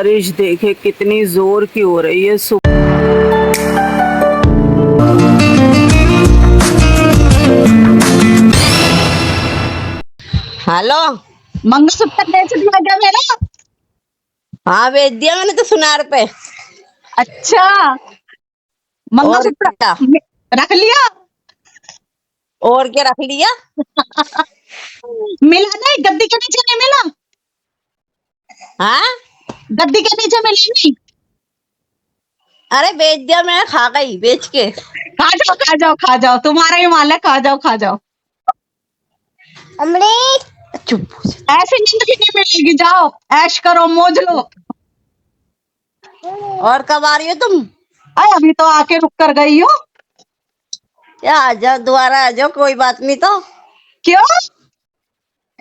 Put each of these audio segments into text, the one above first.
बारिश देखे कितनी जोर की हो रही है। हेलो। मंगलसूत्र बेच दिया क्या मेरा? हाँ बेच दिया मैंने तो सुनार पे। अच्छा, और मंगलसूत्र क्या? रख लिया? और क्या रख लिया? मिला नहीं? गद्दी के नीचे नहीं मिला? हाँ गद्दी के नीचे मिला नहीं? अरे बेच दिया मैंने, खा गई बेच के। खा जाओ खा जाओ खा जाओ, तुम्हारा ही माल है, खा जाओ खा जाओ। अमृत चुप। ऐसी जिंदगी नहीं मिलेगी, जाओ ऐश करो मौज लो। और कब आ रही हो तुम? अरे अभी तो आके रुक कर गई हो। या आ जाओ, दोबारा आ जाओ, कोई बात नहीं। तो क्यों?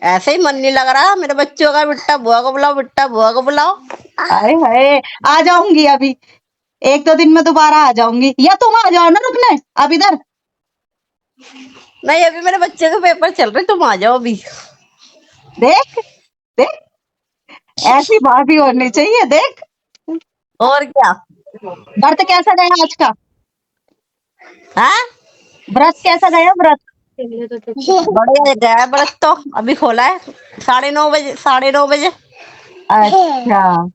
ऐसे ही मन नहीं लग रहा मेरे बच्चों का। बिट्टा बुआ को बुलाओ, बिट्टा बुआ को बुलाओ। हाय हाय, आ जाऊंगी अभी, एक दो दिन में दोबारा आ जाऊंगी, या तुम आ जाओ ना रुकने अब इधर। नहीं अभी मेरे बच्चे के पेपर चल रहे, तुम आ जाओ अभी। देख देख, ऐसी भाभी होनी चाहिए। देख, और क्या? व्रत कैसा गया आज का? हाँ व्रत कैसा गया व्रत? बढ़िया गया है व्रत तो। अभी खोला है 9:30 बजे, 9:30 बजे। अच्छा,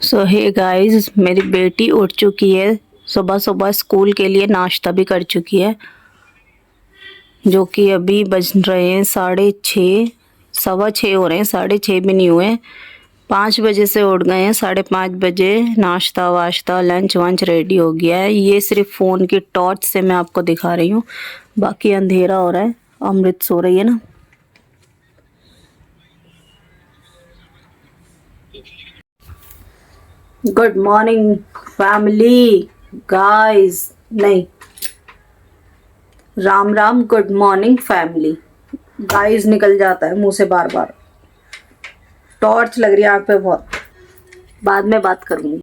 सो हे गाइस, मेरी बेटी उठ चुकी है। सुबह सुबह स्कूल के लिए नाश्ता भी कर चुकी है, जो कि अभी बज रहे हैं 6:30, 6:15 हो रहे हैं, 6:30 भी नहीं हुए। 5 बजे से उठ गए हैं, 5:30 बजे नाश्ता वाश्ता लंच वंच रेडी हो गया है। ये सिर्फ फ़ोन की टॉर्च से मैं आपको दिखा रही हूँ, बाकी अंधेरा हो रहा है। अमृत सो रही है ना। गुड मॉर्निंग फैमिली, गाइस नहीं, Ram Ram, good morning family. Guys निकल जाता है मुंह से बार बार, टॉर्च लग रही है आँख पे बहुत, बाद में बात करूंगी।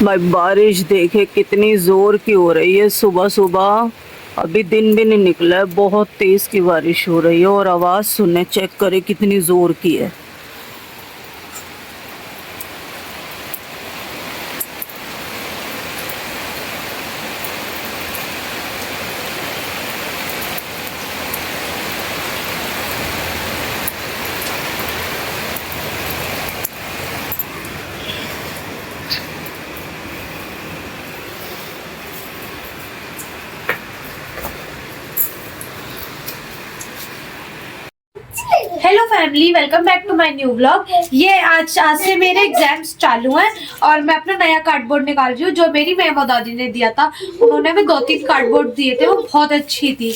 भाई बारिश देखे कितनी जोर की हो रही है सुबह सुबह। अभी दिन भी नहीं निकला है, बहुत तेज की बारिश हो रही है, और आवाज सुनने चेक करे कितनी जोर की है। Hello family, welcome back to my new vlog. ये आज से मेरे एग्जाम्स चालू हैं और मैं अपना नया कार्डबोर्ड निकाल रही हूँ, जो मेरी मेमो दादी ने दिया था। उन्होंने भी 2-3 कार्डबोर्ड दिए थे, वो बहुत अच्छी थी।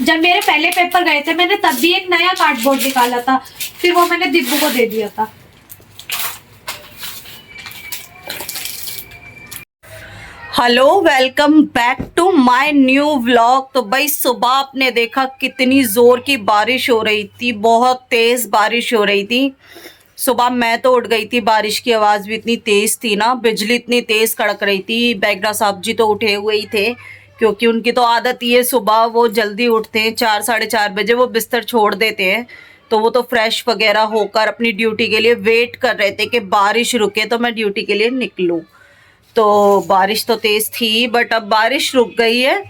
जब मेरे पहले पेपर गए थे, मैंने तब भी एक नया कार्डबोर्ड निकाला था, फिर वो मैंने दिब्बू को दे दिया था। Hello, welcome back to my new vlog. तो भाई सुबह आपने देखा कितनी जोर की बारिश हो रही थी, बहुत तेज बारिश हो रही थी। सुबह मैं तो उठ गई थी, बारिश की आवाज भी इतनी तेज थी ना, बिजली इतनी तेज कड़क रही थी। बैगरा साहब जी तो उठे हुए ही थे, क्योंकि उनकी तो आदत ही है, सुबह वो जल्दी उठते हैं, 4-4:30 बजे वो बिस्तर छोड़ देते हैं। तो वो तो फ्रेश वगैरह होकर अपनी ड्यूटी के लिए वेट कर रहे थे कि बारिश रुके तो मैं ड्यूटी के लिए निकलूं। तो बारिश तो तेज थी, बट अब बारिश रुक गई है।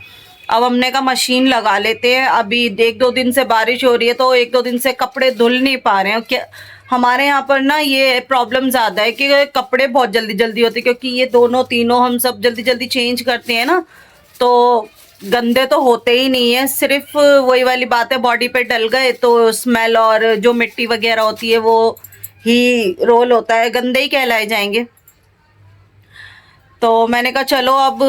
अब हमने कहा मशीन लगा लेते हैं। अभी 1-2 दिन से बारिश हो रही है, तो 1-2 दिन से कपड़े धुल नहीं पा रहे हैं। क्या हमारे यहाँ पर ना ये प्रॉब्लम ज़्यादा है कि कपड़े बहुत जल्दी जल्दी होते हैं, क्योंकि ये दोनों तीनों हम सब जल्दी जल्दी चेंज करते हैं ना, तो गंदे तो होते ही नहीं है। सिर्फ वही वाली बात है, बॉडी पे डल गए तो स्मेल और जो मिट्टी वगैरह होती है वो ही रोल होता है, गंदे ही कहलाए जाएंगे। तो मैंने कहा चलो अब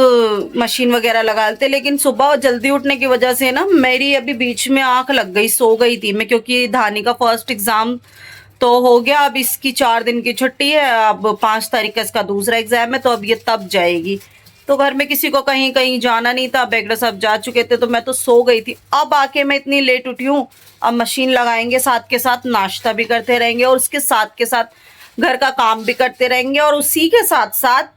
मशीन वगैरह लगा लेते। लेकिन सुबह जल्दी उठने की वजह से ना मेरी अभी बीच में आंख लग गई, सो गई थी मैं, क्योंकि धानी का फर्स्ट एग्जाम तो हो गया। अब इसकी 4 दिन की छुट्टी है, अब 5 तारीख का इसका दूसरा एग्जाम है, तो अब ये तब जाएगी। तो घर में किसी को कहीं कहीं जाना नहीं था, बेगड़ा साहब जा चुके थे, तो मैं तो सो गई थी। अब आके मैं इतनी लेट उठी हूँ। अब मशीन लगाएंगे, साथ के साथ नाश्ता भी करते रहेंगे, और उसके साथ के साथ घर का काम भी करते रहेंगे, और उसी के साथ साथ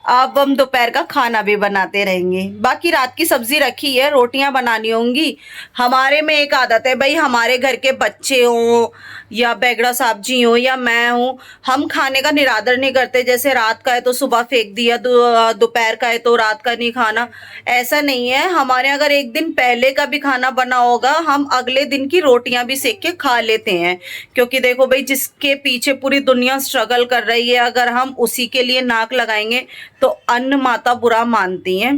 अब हम दोपहर का खाना भी बनाते रहेंगे। बाकी रात की सब्जी रखी है, रोटियां बनानी होंगी। हमारे में एक आदत है भाई, हमारे घर के बच्चे हों या बैगड़ा साहब जी हो या मैं हूँ, हम खाने का निरादर नहीं करते। जैसे रात का है तो सुबह फेंक दिया, दोपहर का है तो रात का नहीं खाना, ऐसा नहीं है। हमारे अगर एक दिन पहले का भी खाना बना होगा, हम अगले दिन की रोटियां भी सेक के खा लेते हैं। क्योंकि देखो भाई, जिसके पीछे पूरी दुनिया स्ट्रगल कर रही है, अगर हम उसी के लिए नाक लगाएंगे तो अन्न माता बुरा मानती हैं।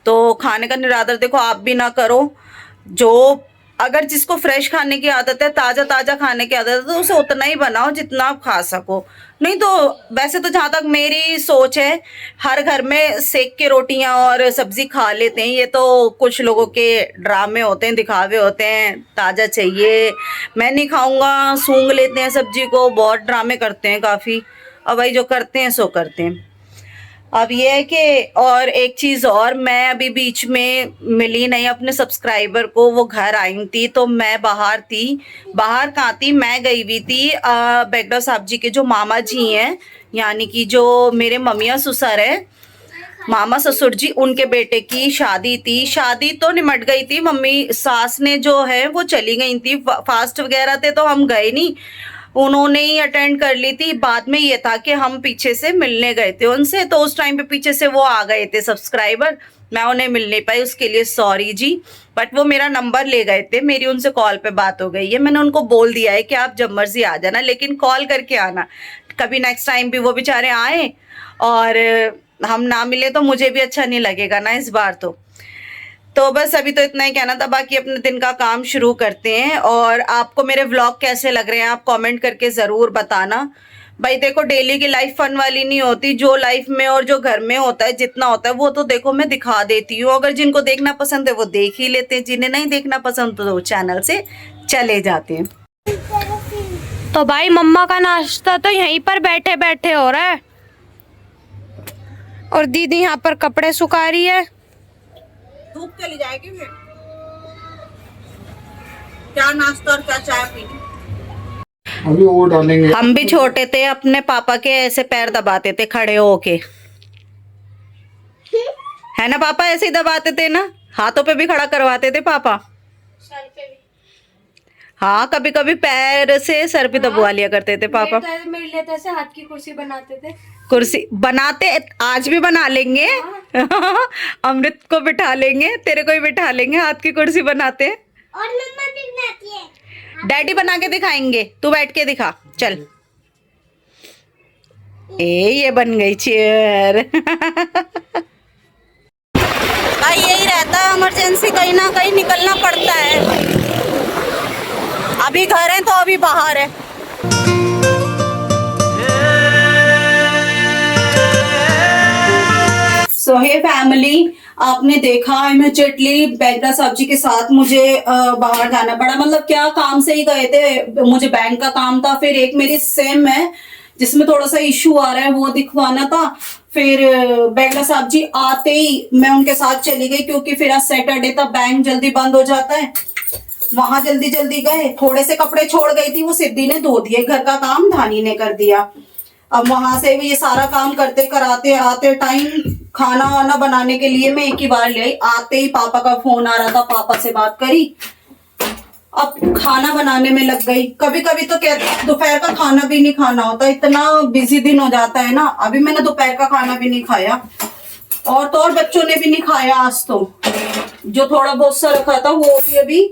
तो खाने का निरादर देखो आप भी ना करो। जो अगर जिसको फ्रेश खाने की आदत है, ताजा ताजा खाने की आदत है, तो उसे उतना ही बनाओ जितना आप खा सको। नहीं तो वैसे तो जहां तक मेरी सोच है, हर घर में सेक के रोटियां और सब्जी खा लेते हैं। ये तो कुछ लोगों के ड्रामे होते हैं, दिखावे होते हैं, ताजा चाहिए, मैं नहीं खाऊंगा, सूंघ लेते हैं सब्जी को, बहुत ड्रामे करते हैं काफी। अब भाई जो करते हैं सो करते हैं। अब ये है कि और एक चीज़ और, मैं अभी बीच में मिली नहीं अपने सब्सक्राइबर को, वो घर आई थी तो मैं बाहर थी। बाहर कहाँ थी, मैं गई हुई थी बैगड़ा साहब जी के जो मामा जी हैं, यानी कि जो मेरे ममिया ससुर है, मामा ससुर जी, उनके बेटे की शादी थी। शादी तो निमट गई थी, मम्मी सास ने जो है वो चली गई थी, फास्ट वगैरह थे तो हम गए नहीं, उन्होंने ही अटेंड कर ली थी। बाद में ये था कि हम पीछे से मिलने गए थे उनसे, तो उस टाइम पे पीछे से वो आ गए थे सब्सक्राइबर, मैं उन्हें मिल नहीं पाई, उसके लिए सॉरी जी। बट वो मेरा नंबर ले गए थे, मेरी उनसे कॉल पे बात हो गई है। मैंने उनको बोल दिया है कि आप जब मर्जी आ जाना, लेकिन कॉल करके आना। कभी नेक्स्ट टाइम भी वो बेचारे आए और हम ना मिले तो मुझे भी अच्छा नहीं लगेगा ना इस बार। तो बस अभी तो इतना ही कहना था, बाकी अपने दिन का काम शुरू करते हैं। और आपको मेरे व्लॉग कैसे लग रहे हैं आप कमेंट करके ज़रूर बताना। भाई देखो, डेली की लाइफ फन वाली नहीं होती, जो लाइफ में और जो घर में होता है जितना होता है वो तो देखो मैं दिखा देती हूँ। अगर जिनको देखना पसंद है वो देख ही लेते हैं, जिन्हें नहीं देखना पसंद तो वो चैनल से चले जाते हैं। तो भाई मम्मा का नाश्ता तो यहीं पर बैठे बैठे हो रहा है और दीदी यहाँ पर कपड़े सुखा रही है। धूप चली जाएगी फिर क्या नाश्ता और क्या चाय पीनी। अभी वो डालेंगे। हम भी छोटे थे, अपने पापा के ऐसे पैर दबाते थे खड़े होके, है ना पापा, ऐसे ही दबाते थे ना, हाथों पे भी खड़ा करवाते थे पापा। सर पे भी। हाँ, कभी कभी पैर से सर पे दबवा लिया करते थे पापा। मेरे लिए तो ऐसे हाथ की कुर्सी बनाते थे। कुर्सी बनाते, आज भी बना लेंगे। अमृत को बिठा लेंगे, तेरे को ही बिठा लेंगे, हाथ की कुर्सी बनाते हैं। और मम्मा भी बनाती है। डैडी बना के दिखाएंगे, तू बैठ के दिखा, चल। ये बन गई चेयर। भाई यही रहता है, इमरजेंसी कहीं ना कहीं निकलना पड़ता है। अभी घर है तो अभी बाहर है। सो हे फैमिली, आपने देखा इमीडिएटली बैगड़ा साहब जी के साथ मुझे बाहर जाना पड़ा। मतलब क्या काम से ही गए थे, मुझे बैंक का काम था, फिर एक मेरी सिम है जिसमें थोड़ा सा इशू आ रहा है वो दिखवाना था। फिर बैगड़ा साहब जी आते ही मैं उनके साथ चली गई, क्योंकि फिर आज सैटरडे था, बैंक जल्दी बंद हो जाता है। वहां जल्दी जल्दी गए, थोड़े से कपड़े छोड़ गई थी, वो सिद्धि ने धो दिए, घर का काम धानी ने कर दिया। अब वहां से भी ये सारा काम करते कराते आते टाइम खाना वाना बनाने के लिए मैं एक ही बार ले आई। आते ही पापा का फोन आ रहा था, पापा से बात करी, अब खाना बनाने में लग गई। कभी कभी तो कहते दोपहर का खाना भी नहीं खाना होता, इतना बिजी दिन हो जाता है ना। अभी मैंने दोपहर का खाना भी नहीं खाया, और तो और बच्चों ने भी नहीं खाया आज तो। जो थोड़ा बहुत सा रखा था वो भी अभी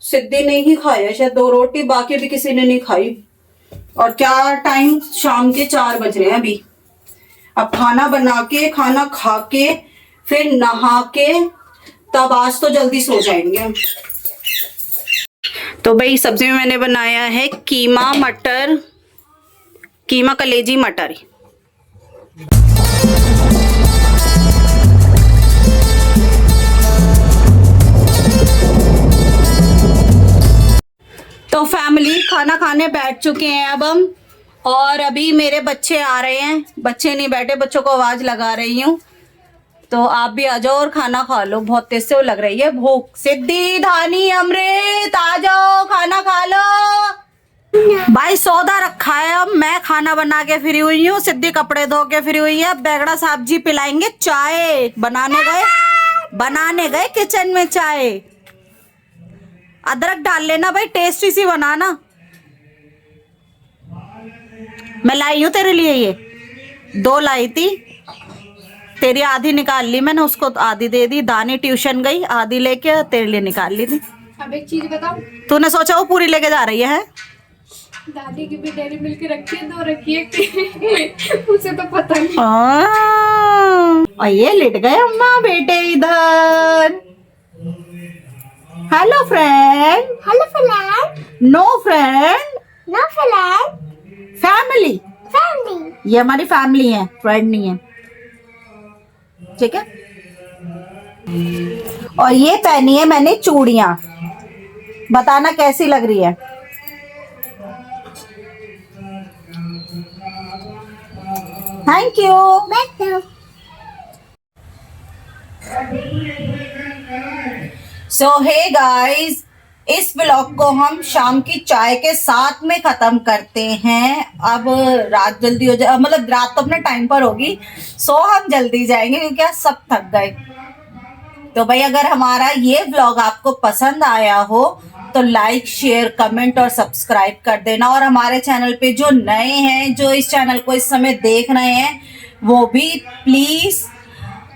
सिद्धि ने ही खाया, शायद 2 रोटी, बाकी भी किसी ने नहीं खाई। और क्या टाइम, शाम के 4 बज रहे हैं अभी। अब खाना बना के, खाना खा के, फिर नहा के, तब आज तो जल्दी सो जाएंगे। तो भाई सब्जी में मैंने बनाया है कीमा मटर, कीमा कलेजी मटर। तो फैमिली खाना खाने बैठ चुके हैं अब हम, और अभी मेरे बच्चे आ रहे हैं। बच्चे नहीं बैठे, बच्चों को आवाज लगा रही हूँ, तो आप भी आ जाओ और खाना खा लो, बहुत तेज से वो लग रही है भूख। सिद्धि, धानी, अमृत, आ जाओ खाना खा लो। भाई सौदा रखा है, अब मैं खाना बना के फ्री हुई हूँ, सिद्धि कपड़े धो के फ्री हुई है। बेगड़ा साहब जी पिलाएंगे चाय, बनाने गए किचन में चाय। अदरक डाल लेना भाई, टेस्टी सी बनाना। मैं लाई हूँ तेरे लिए, ये 2 लाई थी, तेरी आधी निकाल ली मैंने, उसको आधी दे दी। दानी ट्यूशन गई, आधी लेके तेरे लिए निकाल ली थी। अब एक चीज बताओ, तूने सोचा वो पूरी लेके जा रही है? दादी की भी डेयरी मिल्क रखी है, 2 रखी है उसे तो पता नहीं। और ये लेट गए अम्मा बेटे इधर। Hello friend. Hello friend, no friend, no friend, family. Family. ये हमारी फैमिली है, फ्रेंड नहीं है, ठीक है। और ये पहनी है मैंने चूड़ियां, बताना कैसी लग रही है। Thank you. बैठो। सो हे गाइस, इस व्लॉग को हम शाम की चाय के साथ में खत्म करते हैं। अब रात जल्दी हो जाए, मतलब रात तो अपने टाइम पर होगी, सो हम जल्दी जाएंगे क्योंकि आज सब थक गए। तो भाई अगर हमारा ये व्लॉग आपको पसंद आया हो तो लाइक, शेयर, कमेंट और सब्सक्राइब कर देना। और हमारे चैनल पे जो नए हैं, जो इस चैनल को इस समय देख रहे हैं, वो भी प्लीज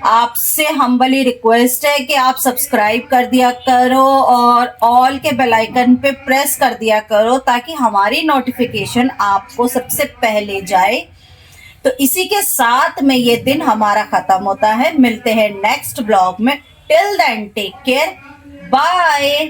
आपसे हम्बली रिक्वेस्ट है कि आप सब्सक्राइब कर दिया करो और ऑल के बेल आइकन पे प्रेस कर दिया करो ताकि हमारी नोटिफिकेशन आपको सबसे पहले जाए। तो इसी के साथ में ये दिन हमारा खत्म होता है। मिलते हैं नेक्स्ट ब्लॉग में। Till then take care, bye.